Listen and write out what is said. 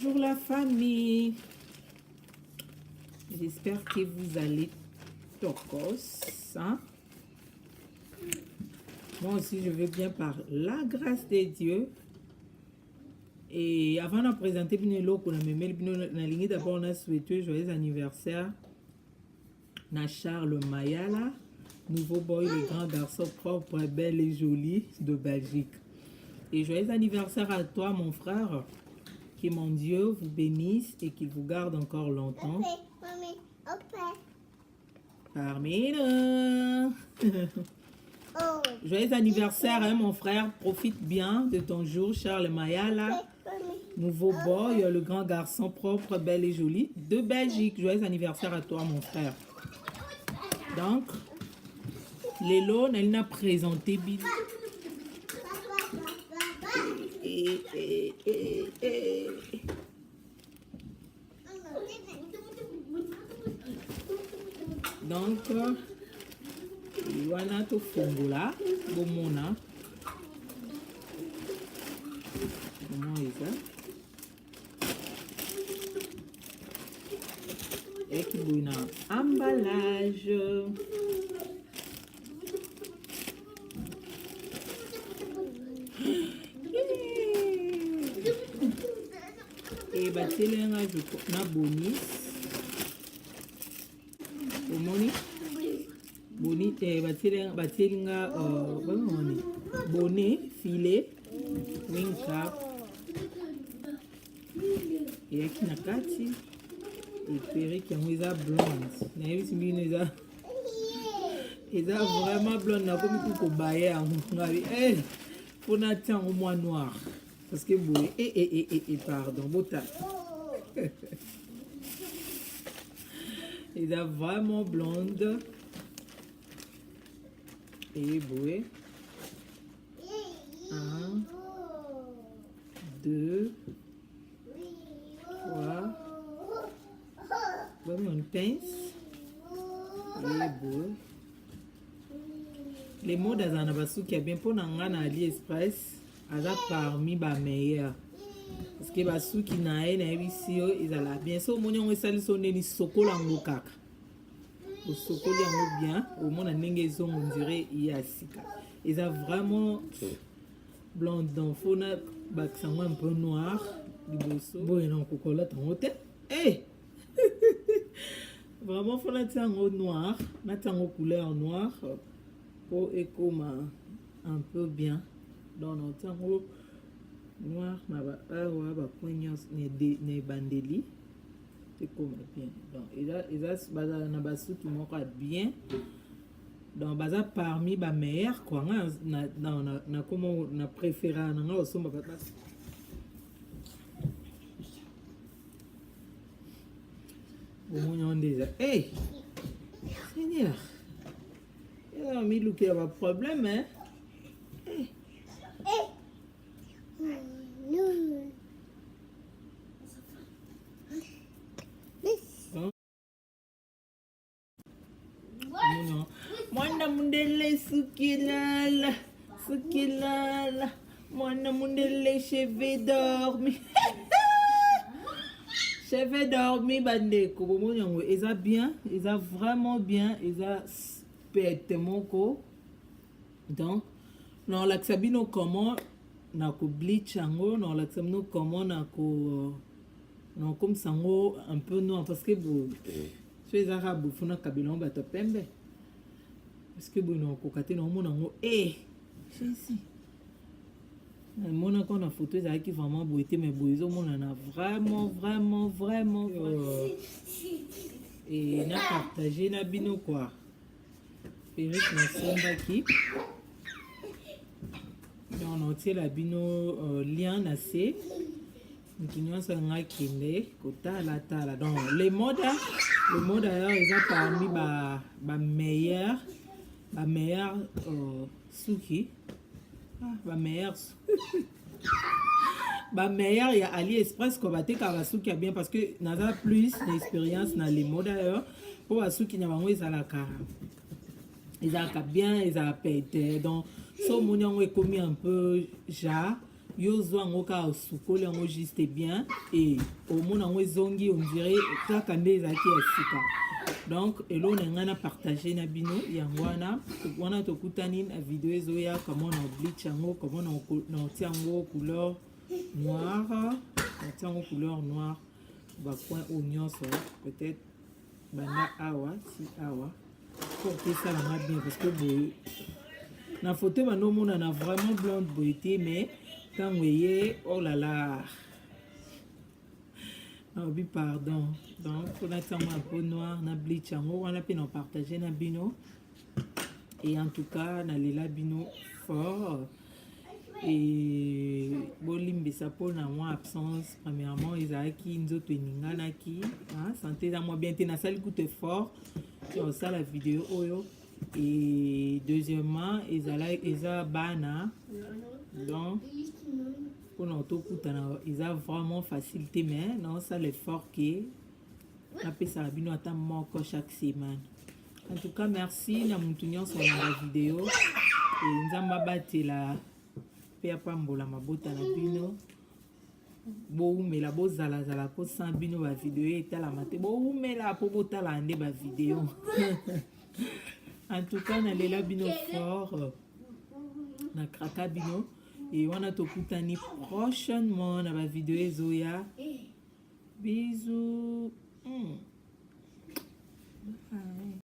Bonjour la famille, j'espère que vous allez tocos, hein? Moi aussi je vais bien par la grâce de Dieu. Et avant de présenter Binelo, on a même d'abord on a souhaité joyeux anniversaire à Charles Mayala, nouveau boy, le grand garçon propre, belle et jolie de Belgique. Et joyeux anniversaire à toi mon frère. Que mon Dieu vous bénisse et qu'il vous garde encore longtemps. Parmi nous. Joyeux anniversaire, hein, mon frère. Profite bien de ton jour, Charles Mayala. Nouveau boy, le grand garçon propre, belle et jolie de Belgique. Joyeux anniversaire à toi, mon frère. Donc, Lélo, elle n'a présenté Bill. Donc, wana to fongola bomona comment est ça et qui bouina emballage et batelenga na bonis omoni bonite batelenga bonnet filet wing cap et qui na kati et perruque yango eza blonde na yebisi mbino eza vraiment blonde na komi kokobaye yango ngabi mpona tia yango mwa noir parce que boye pardon bota eza vraiment blonde et boye 1 2 3 vraiment une pince et boye les mots d'azana basuki ya bien mpona nga na AliExpress aza parmi ba meilleurs parce que basuki na ye nayebisi yo ezala bien so omoni yango esalisi o ndeni sokola yango kaka osokoli yango bien omona ndenge ezongo ondire ya sika eza vraiment blonde donc fona bakisa yango un peu noir liboso boye na okokolata yango te vraiment fona tia yango noir natia yango couleur noir po ekoma un peu bien donc natia yango noir na baawa bapoint nyonso na ebandeli ekoma bien donc eza bazala na basuki moko ya bien donc baza parmi bameilleur quoi nga na komo na préféra na nga osomba basi omoni yango déjà Seigneur milukela baproblème hein mwana mundele sukilala mwana mundele cheveux dormi cheveux dormi bandeko bomoni yango eza bien eza vraiment bien eza pete moko donc naolakisa bino comment nako bleach yango naolakisa bino comment nakomisa yango un peu noir parce que bo so ezaka bofuna kabela yango bato pembe parce que boye nakokoka te naomona yango jésus namonaka na photo ezalaki vraiment boye te mais boye ezomonana vraiment et na partage na bino quoi perruque nasombaki donc naotiela bino lien na se moto nyonso anga akende kotala donc le mode ailleurs eza parmi bameilleur suki bameilleur ya AliExpress ko batekaka basuki ya bien parce que naza plus d'expérience na le mode ailleurs po basuki na bango ezalaka bien ezalaka pete donc so omoni yango ekomi un peu ja yo zo yango kaka osukoli yango juste bien et omona yango ezongi on dirait kaka nde ezalaki ya sika. Donc elo na nga na partager na bino yango wana tokutani na video ezoya comment na bleach yango, comment na otia yango couleur noire, na tia yango couleur noire ba coin au nyonso peut-être banda awa si awa pour que ça la bien parce que boye na photo bano mona na vraiment blonde beauté mais quand vous voyez oh là là oui pardon donc on a un peu noir na bleach yango wana pe na partager na bino et en tout cas na lela bino fort et bolimbisa po na moi absence premièrement ezalaki nzoto eninganaki santé za moi bien te nasali coup fort sur ça la vidéo oyo et deuxièmement eza bana donc pour notre kutana eza vraiment facilité mais non ça l'effort que na pesa bino ata moko chaque semaine. En tout cas merci na mutu nyonso na vidéo et nzamba batela pe apambola mabota na bino boumela bozala po sans bino ba vidéo etalama te boumela po botala nde ba vidéo. En tout cas na lela bino fort na kraka bino et wana tokutani prochainement na ba vidéo ezoya. Bisous.